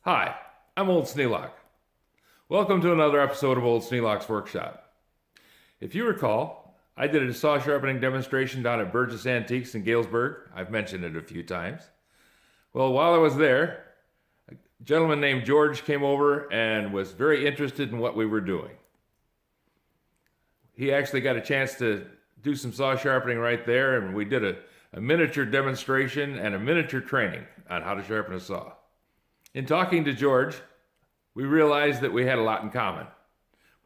Hi, I'm Old Sneelock. Welcome to another episode of Old Sneelock's Workshop. If you recall, I did a saw sharpening demonstration down at Burgess Antiques in Galesburg. I've mentioned it a few times. Well, while I was there, a gentleman named George came over and was very interested in what we were doing. He actually got a chance to do some saw sharpening right there, and we did a miniature demonstration and a miniature training on how to sharpen a saw. In talking to George, we realized that we had a lot in common.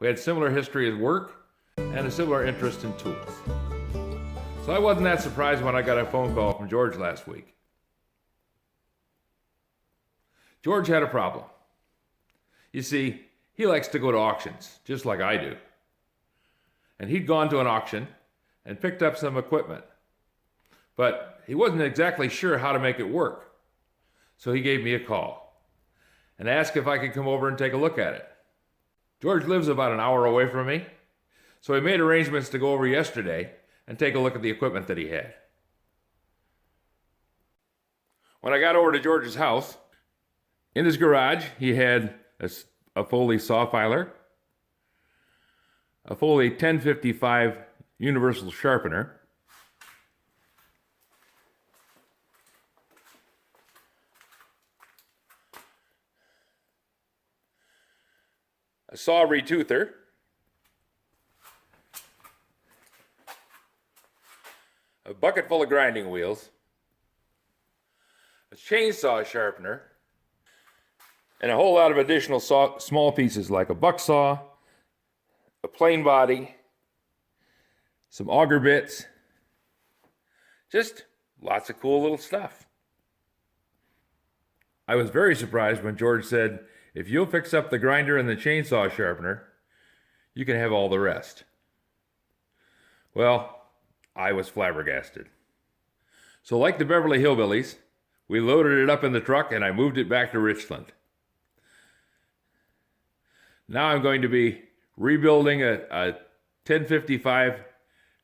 We had similar history at work and a similar interest in tools. So I wasn't that surprised when I got a phone call from George last week. George had a problem. You see, he likes to go to auctions, just like I do. And he'd gone to an auction and picked up some equipment. But he wasn't exactly sure how to make it work. So he gave me a call and asked if I could come over and take a look at it. George lives about an hour away from me, so he made arrangements to go over yesterday and take a look at the equipment that he had. When I got over to George's house, in his garage, he had a Foley saw filer, a Foley 1055 universal sharpener, a saw retoother, a bucket full of grinding wheels, a chainsaw sharpener, and a whole lot of additional small pieces like a buck saw, a plane body, some auger bits, just lots of cool little stuff. I was very surprised when George said, "If you'll fix up the grinder and the chainsaw sharpener, you can have all the rest." Well, I was flabbergasted. So like the Beverly Hillbillies, we loaded it up in the truck and I moved it back to Richland. Now I'm going to be rebuilding a 1055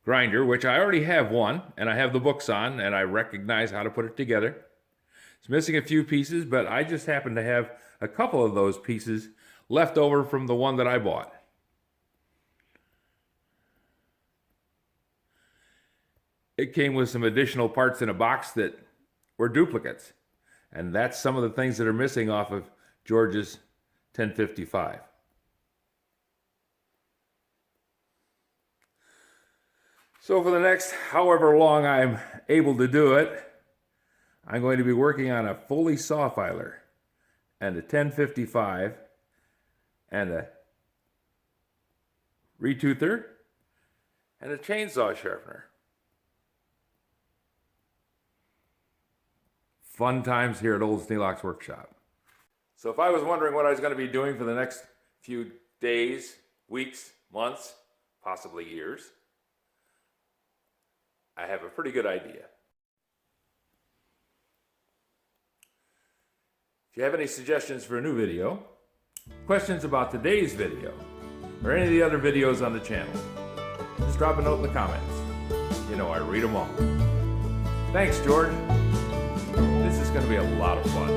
grinder, which I already have one, and I have the books on, and I recognize how to put it together. It's missing a few pieces, but I just happen to have a couple of those pieces left over from the one that I bought. It came with some additional parts in a box that were duplicates, and that's some of the things that are missing off of George's 1055. So for the next however long I'm able to do it, I'm going to be working on a Foley saw filer and a 1055 and a retoother and a chainsaw sharpener. Fun times here at Old Sneelock's Workshop. So if I was wondering what I was going to be doing for the next few days, weeks, months, possibly years, I have a pretty good idea. If you have any suggestions for a new video, questions about today's video, or any of the other videos on the channel, just drop a note in the comments. You know I read them all. Thanks, George. This is going to be a lot of fun.